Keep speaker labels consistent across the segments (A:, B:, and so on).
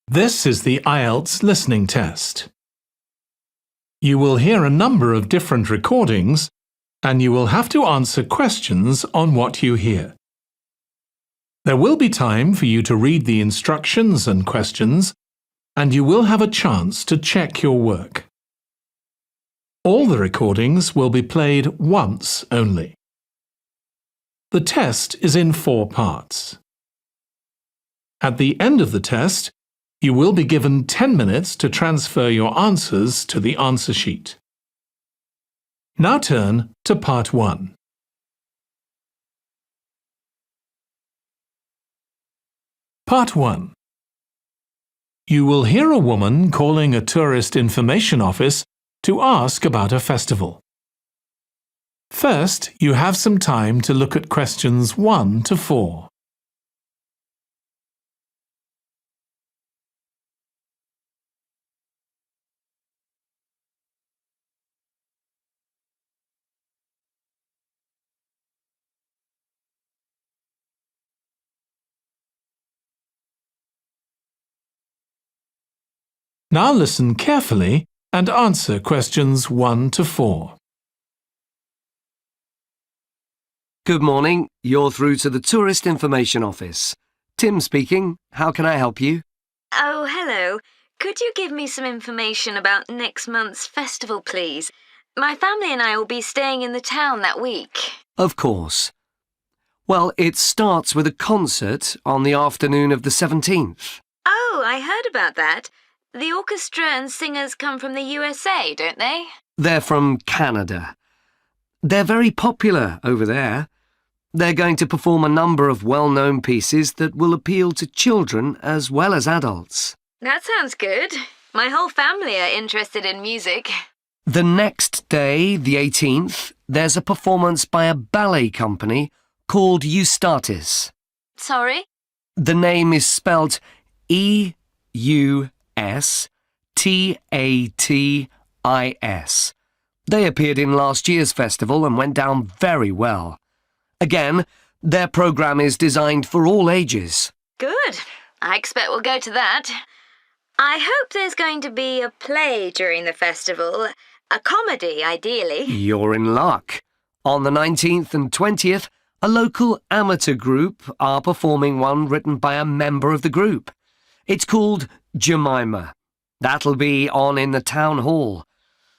A: This is the IELTS listening test. You will hear a number of different recordings and you will have to answer questions on what you hear. There will be time for you to read the instructions and questions, and you will have a chance to check your work. All the recordings will be played once only. The test is in 4 parts. At the end of the test, you will be given 10 minutes to transfer your answers to the answer sheet. Now turn to Part 1. Part 1. You will hear a woman calling a tourist information office to ask about a festival. First, you have some time to look at questions 1 to 4. Now listen carefully and answer questions 1 to 4.
B: Good morning. You're through to the Tourist Information Office. Tim speaking. How can I help you?
C: Oh, hello. Could you give me some information about next month's festival, please? My family and I will be staying in the town that week.
B: Of course. Well, it starts with a concert on the afternoon of the 17th.
C: Oh, I heard about that. The orchestra and singers come from the USA, don't they?
B: They're from Canada. They're very popular over there. They're going to perform a number of well-known pieces that will appeal to children as well as adults.
C: That sounds good. My whole family are interested in music.
B: The next day, the 18th, there's a performance by a ballet company called Eustatis.
C: Sorry?
B: The name is spelled Eustatis. They appeared in last year's festival and went down very well. Again, their programme is designed for all ages.
C: Good. I expect we'll go to that. I hope there's going to be a play during the festival. A comedy, ideally.
B: You're in luck. On the 19th and 20th, a local amateur group are performing one written by a member of the group. It's called Jemima. That'll be on in the town hall.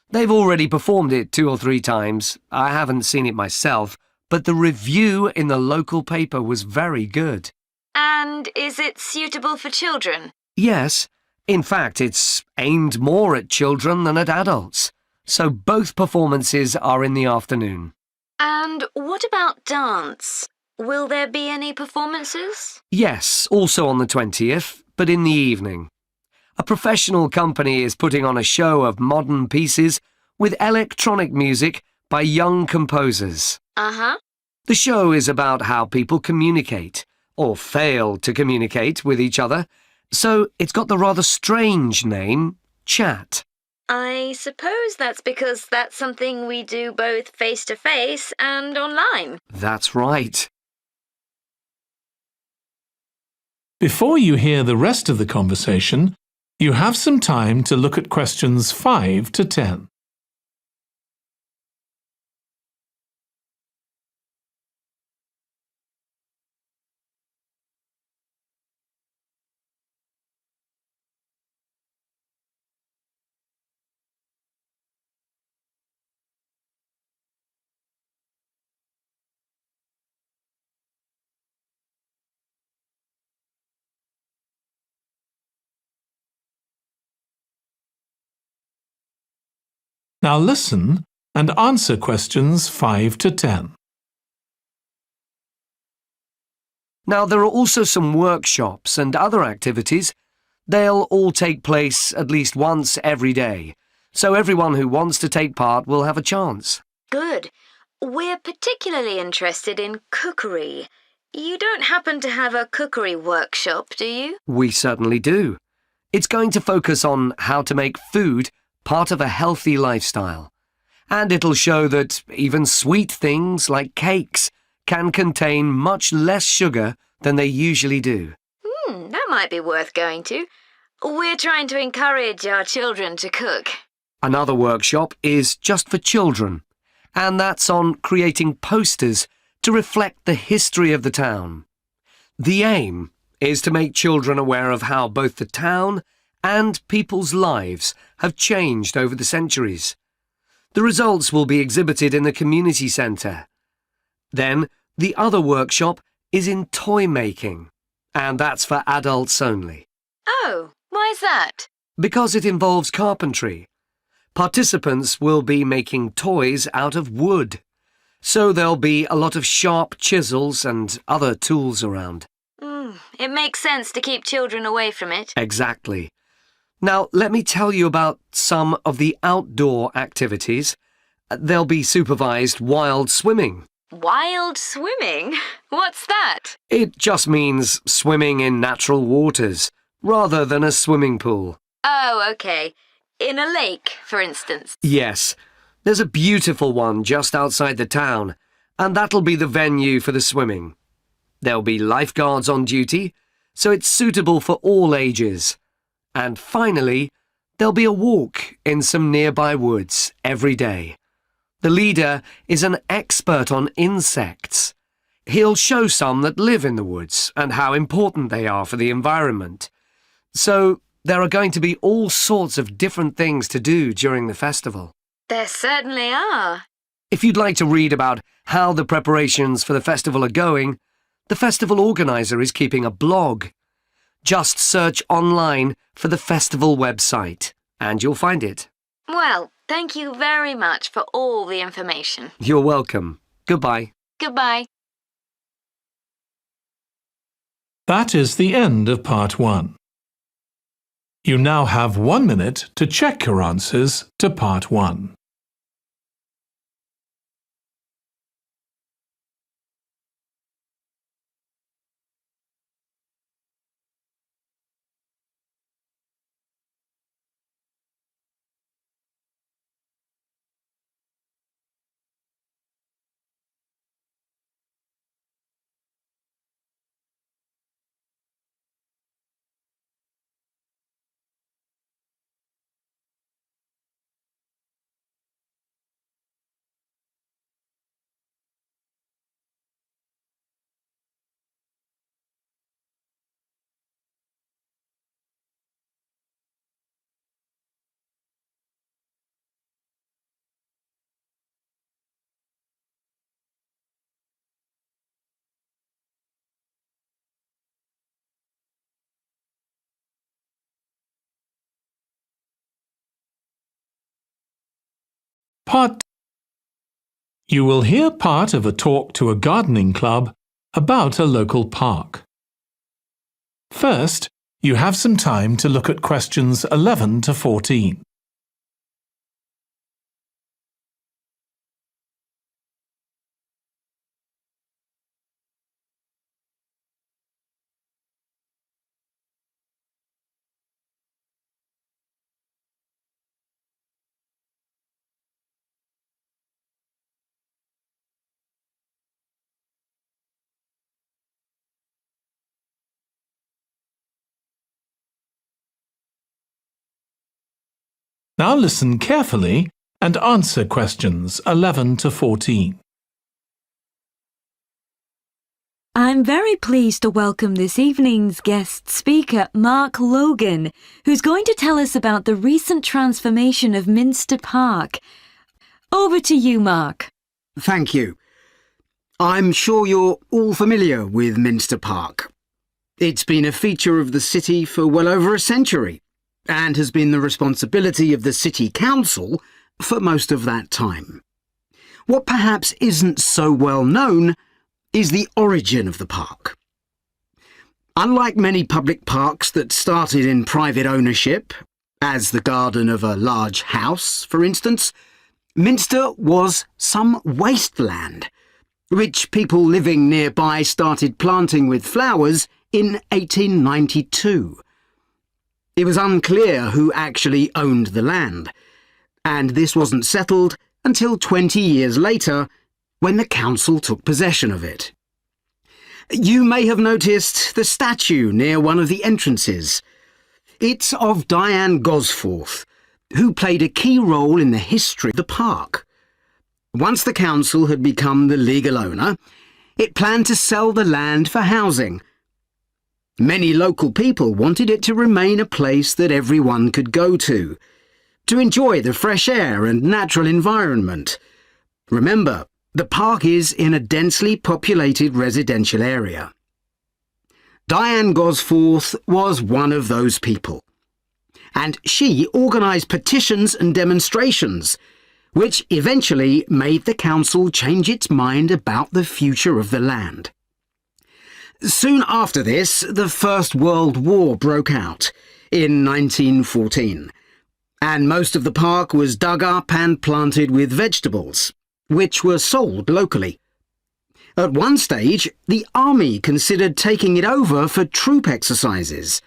B: They've already performed it 2 or 3 times. I haven't seen it myself, but the review in the local paper was very good.
C: And is it suitable for children?
B: Yes. In fact, it's aimed more at children than at adults. So both performances are in the afternoon.
C: And what about dance? Will there be any performances?
B: Yes, also on the 20th, but in the evening. A professional company is putting on a show of modern pieces with electronic music by young composers.
C: Uh-huh.
B: The show is about how people communicate, or fail to communicate with each other, so it's got the rather strange name, Chat.
C: I suppose that's because that's something we do both face-to-face and online.
B: That's right.
A: Before you hear the rest of the conversation, you have some time to look at questions 5 to 10. Now listen and answer questions 5 to 10.
B: Now, there are also some workshops and other activities. They'll all take place at least once every day, so everyone who wants to take part will have a chance.
C: Good. We're particularly interested in cookery. You don't happen to have a cookery workshop, do you?
B: We certainly do. It's going to focus on how to make food part of a healthy lifestyle. And it'll show that even sweet things like cakes can contain much less sugar than they usually do.
C: That might be worth going to. We're trying to encourage our children to cook.
B: Another workshop is just for children, and that's on creating posters to reflect the history of the town. The aim is to make children aware of how both the town and people's lives have changed over the centuries. The results will be exhibited in the community centre. Then, the other workshop is in toy making, and that's for adults only.
C: Oh, why's that?
B: Because it involves carpentry. Participants will be making toys out of wood, so there'll be a lot of sharp chisels and other tools around.
C: It makes sense to keep children away from it.
B: Exactly. Now, let me tell you about some of the outdoor activities. There'll be supervised wild swimming.
C: Wild swimming? What's that?
B: It just means swimming in natural waters, rather than a swimming pool.
C: Oh, okay. In a lake, for instance.
B: Yes, there's a beautiful one just outside the town, and that'll be the venue for the swimming. There'll be lifeguards on duty, so it's suitable for all ages. And finally, there'll be a walk in some nearby woods every day. The leader is an expert on insects. He'll show some that live in the woods and how important they are for the environment. So there are going to be all sorts of different things to do during the festival.
C: There certainly are.
B: If you'd like to read about how the preparations for the festival are going, the festival organizer is keeping a blog. Just search online for the festival website, and you'll find it.
C: Well, thank you very much for all the information.
B: You're welcome. Goodbye.
C: Goodbye.
A: That is the end of part 1. You now have 1 minute to check your answers to part 1. Part 2. You will hear part of a talk to a gardening club about a local park. First, you have some time to look at questions 11 to 14. Now listen carefully and answer questions 11 to 14.
D: I'm very pleased to welcome this evening's guest speaker, Mark Logan, who's going to tell us about the recent transformation of Minster Park. Over to you, Mark.
E: Thank you. I'm sure you're all familiar with Minster Park. It's been a feature of the city for well over a century, and has been the responsibility of the City Council for most of that time. What perhaps isn't so well known is the origin of the park. Unlike many public parks that started in private ownership, as the garden of a large house, for instance, Minster was some wasteland, which people living nearby started planting with flowers in 1892. It was unclear who actually owned the land, and this wasn't settled until 20 years later, when the council took possession of it. You may have noticed the statue near one of the entrances. It's of Diane Gosforth, who played a key role in the history of the park. Once the council had become the legal owner, it planned to sell the land for housing. Many local people wanted it to remain a place that everyone could go to enjoy the fresh air and natural environment. Remember, the park is in a densely populated residential area. Diane Gosforth was one of those people, and she organised petitions and demonstrations, which eventually made the council change its mind about the future of the land. Soon after this, the First World War broke out in 1914, and most of the park was dug up and planted with vegetables, which were sold locally. At one stage, the army considered taking it over for troop exercises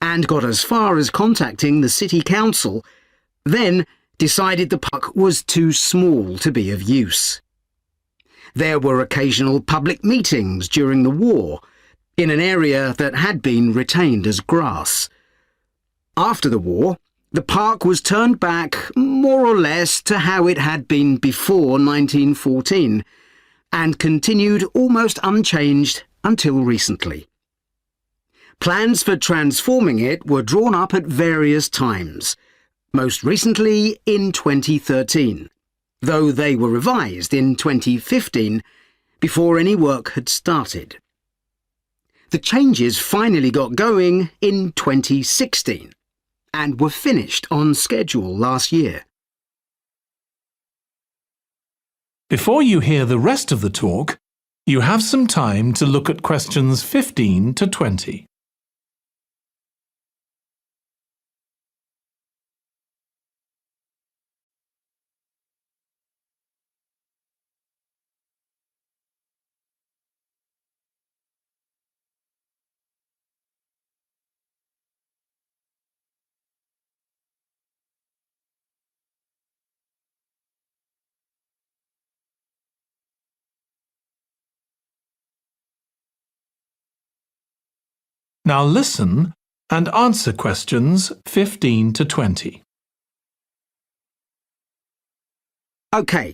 E: and got as far as contacting the city council, then decided the park was too small to be of use. There were occasional public meetings during the war in an area that had been retained as grass. After the war, the park was turned back more or less to how it had been before 1914 and continued almost unchanged until recently. Plans for transforming it were drawn up at various times, most recently in 2013, though they were revised in 2015 before any work had started. The changes finally got going in 2016 and were finished on schedule last year.
A: Before you hear the rest of the talk, you have some time to look at questions 15 to 20. Now listen and answer questions 15 to 20.
E: OK,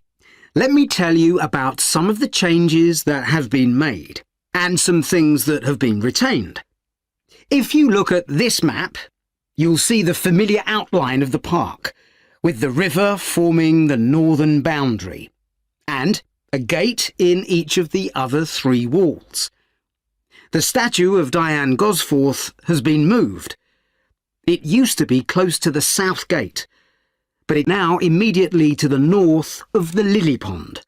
E: let me tell you about some of the changes that have been made and some things that have been retained. If you look at this map, you'll see the familiar outline of the park, with the river forming the northern boundary, and a gate in each of the other three walls. The statue of Diane Gosforth has been moved. It used to be close to the south gate, but it's now immediately to the north of the lily pond,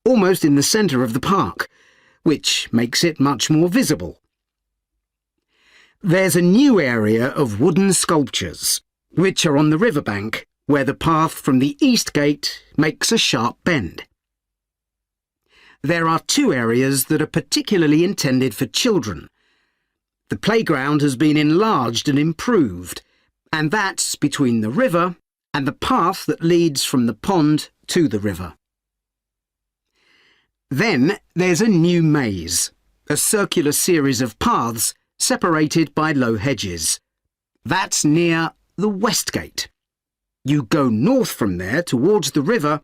E: almost in the centre of the park, which makes it much more visible. There's a new area of wooden sculptures, which are on the riverbank, where the path from the east gate makes a sharp bend. There are two areas that are particularly intended for children. The playground has been enlarged and improved, and that's between the river and the path that leads from the pond to the river. Then there's a new maze, a circular series of paths separated by low hedges. That's near the west gate. You go north from there towards the river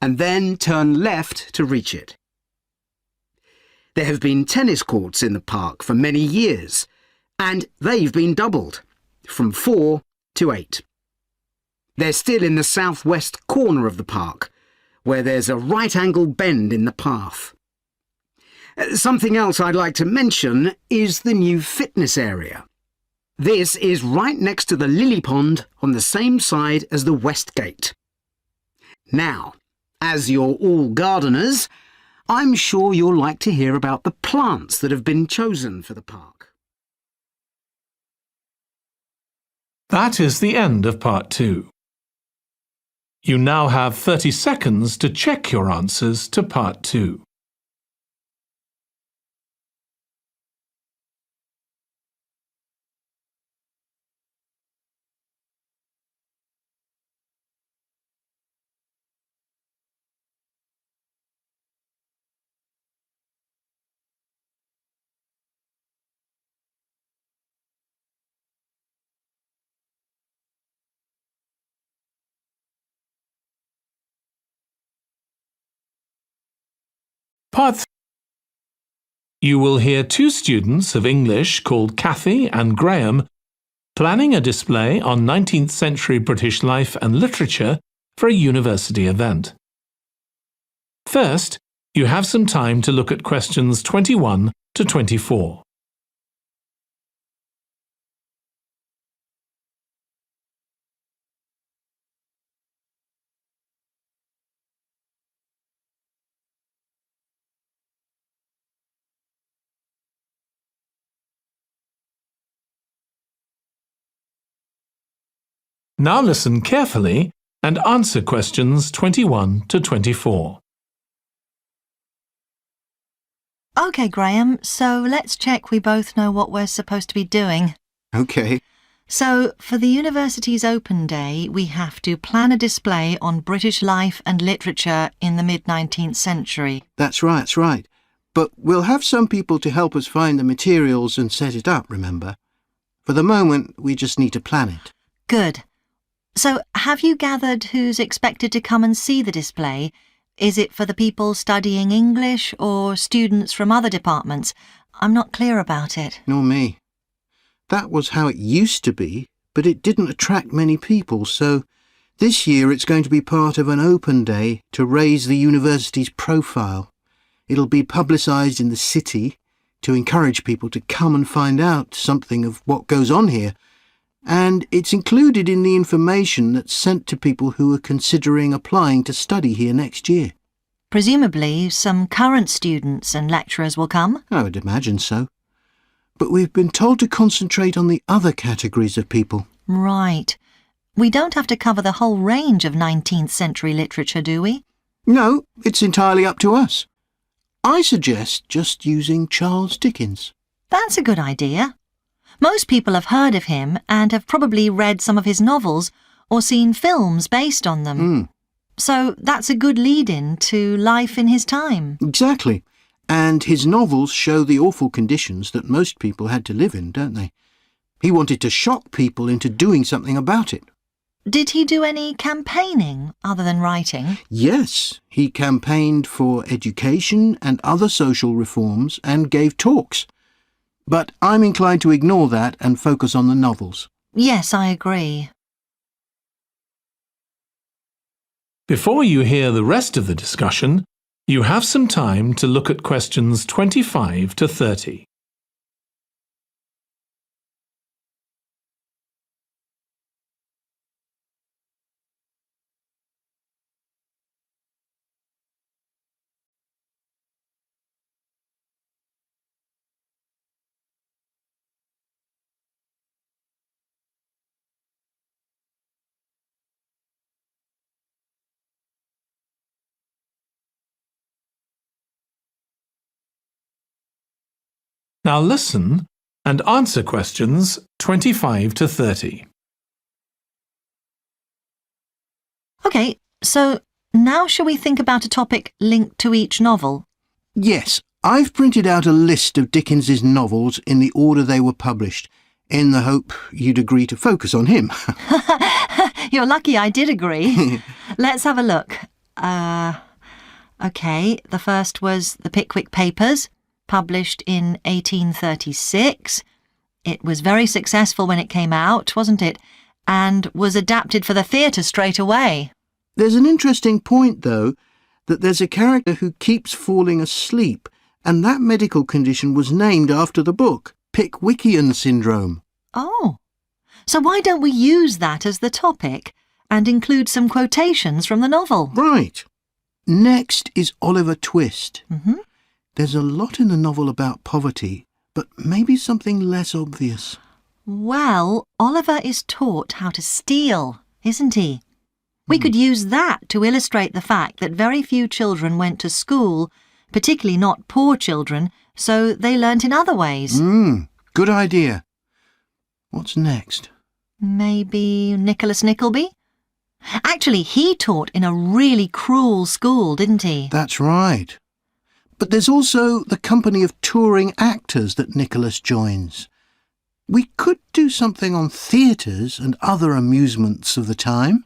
E: and then turn left to reach it. There have been tennis courts in the park for many years, and they've been doubled, from 4 to 8. They're still in the southwest corner of the park, where there's a right-angle bend in the path. Something else I'd like to mention is the new fitness area. This is right next to the lily pond on the same side as the west gate. Now, as you're all gardeners, I'm sure you'll like to hear about the plants that have been chosen for the park.
A: That is the end of part 2. You now have 30 seconds to check your answers to part 2. Part 3. You will hear two students of English called Kathy and Graham planning a display on 19th century British life and literature for a university event. First, you have some time to look at questions 21 to 24. Now listen carefully and answer questions 21 to 24.
F: OK, Graham, so let's check we both know what we're supposed to be doing.
E: OK.
F: So, for the university's open day, we have to plan a display on British life and literature in the mid-19th century.
G: That's right. But we'll have some people to help us find the materials and set it up, remember? For the moment, we just need to plan it.
F: Good. So, have you gathered who's expected to come and see the display? Is it for the people studying English or students from other departments? I'm not clear about it.
G: Nor me. That was how it used to be, but it didn't attract many people, so this year it's going to be part of an open day to raise the university's profile. It'll be publicised in the city to encourage people to come and find out something of what goes on here. And it's included in the information that's sent to people who are considering applying to study here next year.
F: Presumably, some current students and lecturers will come?
G: I would imagine so. But we've been told to concentrate on the other categories of people.
F: Right. We don't have to cover the whole range of 19th century literature, do we?
G: No, it's entirely up to us. I suggest just using Charles Dickens.
F: That's a good idea. Most people have heard of him and have probably read some of his novels or seen films based on them. So that's a good lead-in to life in his time.
G: Exactly. And his novels show the awful conditions that most people had to live in, don't they? He wanted to shock people into doing something about it.
F: Did he do any campaigning other than writing?
G: Yes, he campaigned for education and other social reforms and gave talks. But I'm inclined to ignore that and focus on the novels.
F: Yes, I agree.
A: Before you hear the rest of the discussion, you have some time to look at questions 25 to 30. Now listen and answer questions 25 to 30.
F: OK, so now shall we think about a topic linked to each novel?
G: Yes, I've printed out a list of Dickens's novels in the order they were published, in the hope you'd agree to focus on him.
F: You're lucky I did agree. Let's have a look. OK, the first was The Pickwick Papers, published in 1836. It was very successful when it came out, wasn't it? And was adapted for the theatre straight away.
G: There's an interesting point, though, that there's a character who keeps falling asleep, and that medical condition was named after the book, Pickwickian syndrome.
F: Oh, so why don't we use that as the topic and include some quotations from the novel?
G: Right. Next is Oliver Twist. There's a lot in the novel about poverty, but maybe something less obvious.
F: Well, Oliver is taught how to steal, isn't he? We could use that to illustrate the fact that very few children went to school, particularly not poor children, so they learnt in other ways.
G: Good idea. What's next?
F: Maybe Nicholas Nickleby? Actually, he taught in a really cruel school, didn't he?
G: That's right. But there's also the company of touring actors that Nicholas joins. We could do something on theatres and other amusements of the time.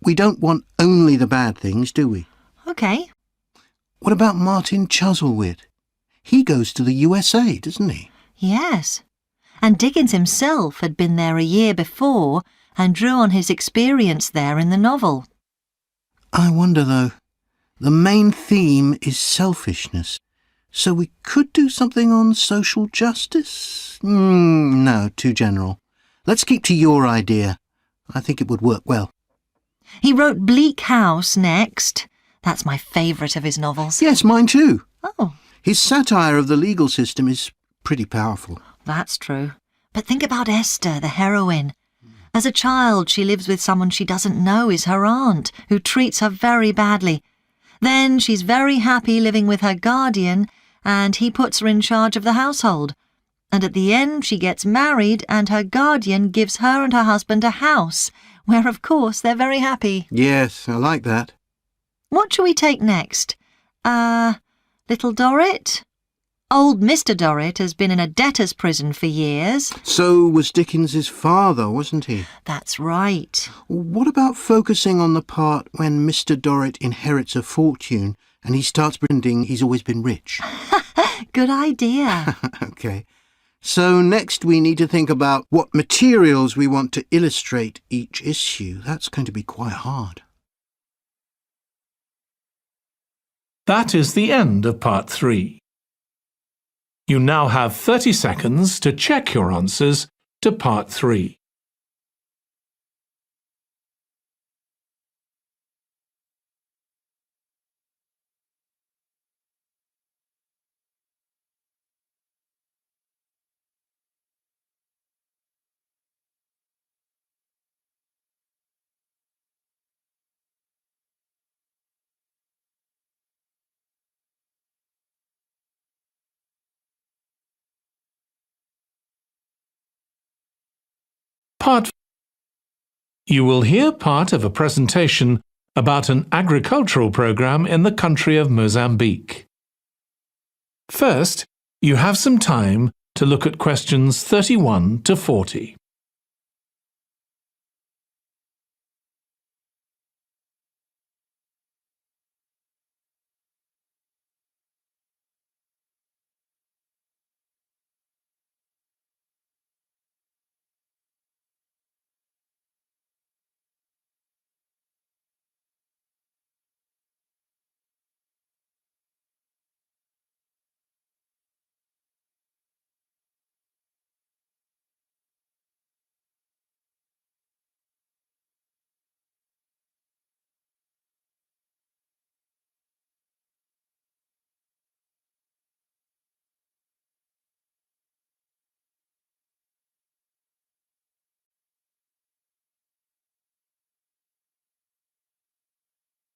G: We don't want only the bad things, do we?
F: OK.
G: What about Martin Chuzzlewit? He goes to the USA, doesn't he?
F: Yes. And Dickens himself had been there a year before and drew on his experience there in the novel.
G: I wonder, though. The main theme is selfishness. So we could do something on social justice? No, too general. Let's keep to your idea. I think it would work well.
F: He wrote Bleak House next. That's my favourite of his novels.
G: Yes, mine too.
F: Oh,
G: His satire of the legal system is pretty powerful.
F: that's true. But think about Esther, the heroine. As a child, she lives with someone she doesn't know is her aunt, who treats her very badly. Then she's very happy living with her guardian, and he puts her in charge of the household. And at the end, she gets married, and her guardian gives her and her husband a house, where, of course, they're very happy.
G: Yes, I like that.
F: What shall we take next? Little Dorrit? Old Mr. Dorrit has been in a debtor's prison for years.
G: So was Dickens's father, wasn't he?
F: That's right.
G: What about focusing on the part when Mr. Dorrit inherits a fortune and he starts pretending he's always been rich?
F: Good idea.
G: OK. So next we need to think about what materials we want to illustrate each issue. That's going to be quite hard.
A: That is the end of part 3. You now have 30 seconds to check your answers to part 3. Part 4. You will hear part of a presentation about an agricultural program in the country of Mozambique. First, you have some time to look at questions 31 to 40.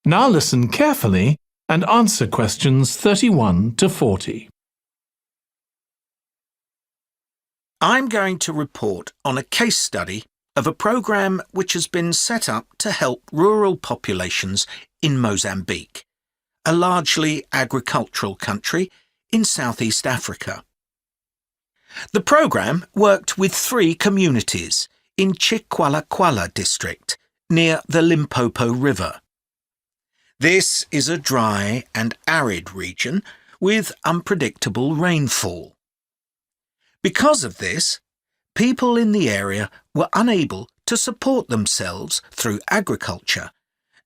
A: Now listen carefully and answer questions 31 to 40.
H: I'm going to report on a case study of a program which has been set up to help rural populations in Mozambique, a largely agricultural country in Southeast Africa. The program worked with 3 communities in Chikwalakwala district near the Limpopo River. This is a dry and arid region with unpredictable rainfall. Because of this, people in the area were unable to support themselves through agriculture,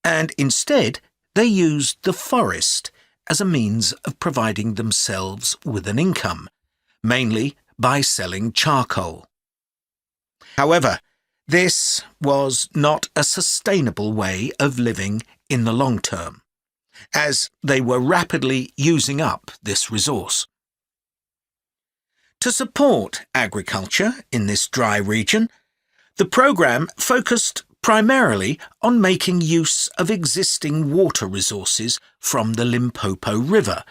H: and instead they used the forest as a means of providing themselves with an income, mainly by selling charcoal. However, this was not a sustainable way of living in the long term, as they were rapidly using up this resource. To support agriculture in this dry region, the program focused primarily on making use of existing water resources from the Limpopo River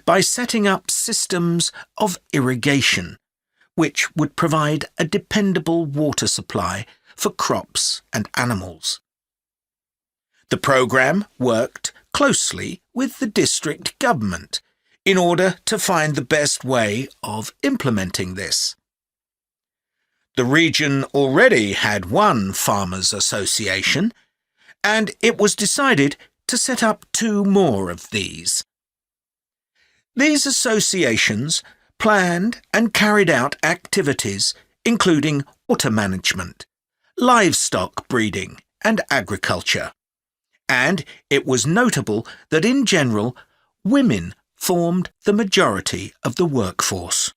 H: by setting up systems of irrigation, which would provide a dependable water supply for crops and animals. The program worked closely with the district government in order to find the best way of implementing this. The region already had one farmers' association, and it was decided to set up 2 more of these. These associations planned and carried out activities including water management, livestock breeding and agriculture. And it was notable that in general, women formed the majority of the workforce.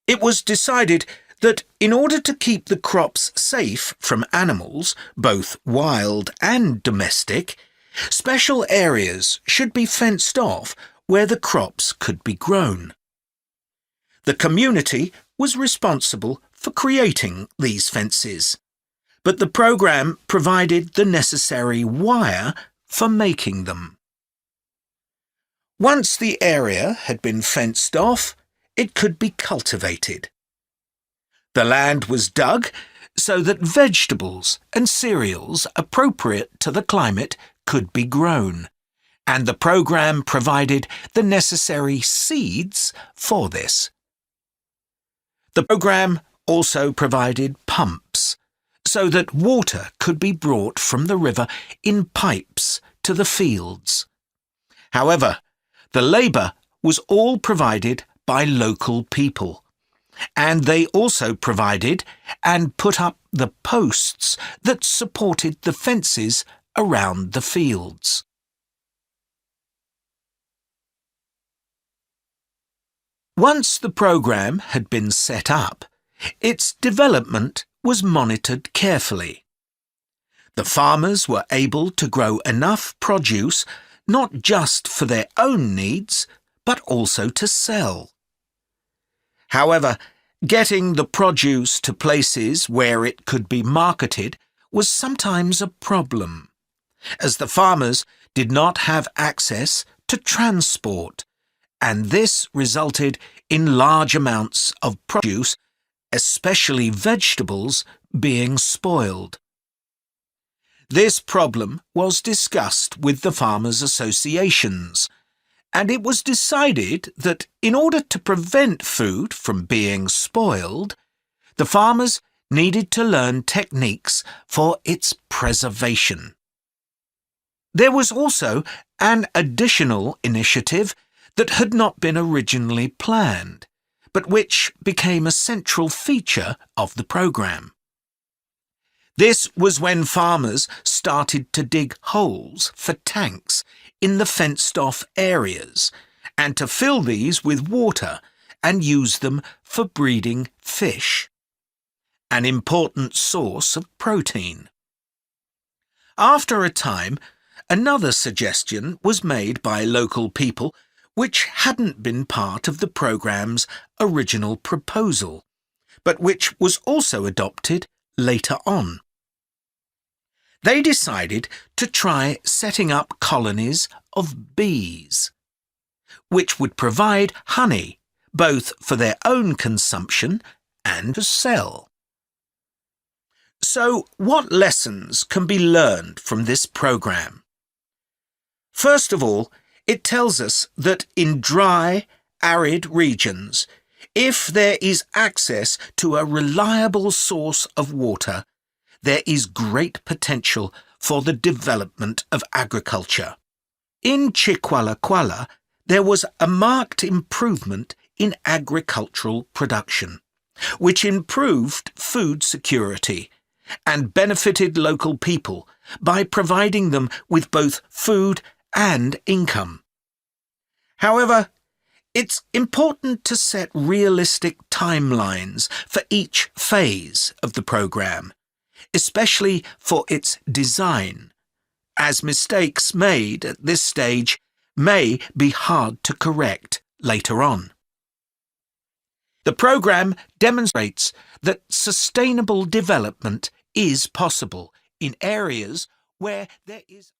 H: It was decided that in order to keep the crops safe from animals, both wild and domestic, special areas should be fenced off where the crops could be grown. The community was responsible for creating these fences, but the programme provided the necessary wire for making them. Once the area had been fenced off, it could be cultivated. The land was dug so that vegetables and cereals appropriate to the climate could be grown, and the programme provided the necessary seeds for this. The programme also provided pumps so that water could be brought from the river in pipes to the fields. However, the labour was all provided by local people, and they also provided and put up the posts that supported the fences around the fields. Once the programme had been set up, its development was monitored carefully. The farmers were able to grow enough produce not just for their own needs, but also to sell. However, getting the produce to places where it could be marketed was sometimes a problem, as the farmers did not have access to transport, and this resulted in large amounts of produce, especially vegetables, being spoiled. This problem was discussed with the farmers' associations, and it was decided that in order to prevent food from being spoiled, the farmers needed to learn techniques for its preservation. There was also an additional initiative that had not been originally planned, but which became a central feature of the programme. This was when farmers started to dig holes for tanks in the fenced-off areas and to fill these with water and use them for breeding fish, an important source of protein. After a time, another suggestion was made by local people which hadn't been part of the programme's original proposal, but which was also adopted later on. They decided to try setting up colonies of bees, which would provide honey both for their own consumption and to sell. So, what lessons can be learned from this programme? First of all, it tells us that in dry, arid regions, if there is access to a reliable source of water, there is great potential for the development of agriculture. In Chiqualaquala, there was a marked improvement in agricultural production, which improved food security and benefited local people by providing them with both food and income. However, it's important to set realistic timelines for each phase of the programme, especially for its design, as mistakes made at this stage may be hard to correct later on. The programme demonstrates that sustainable development is possible in areas where there is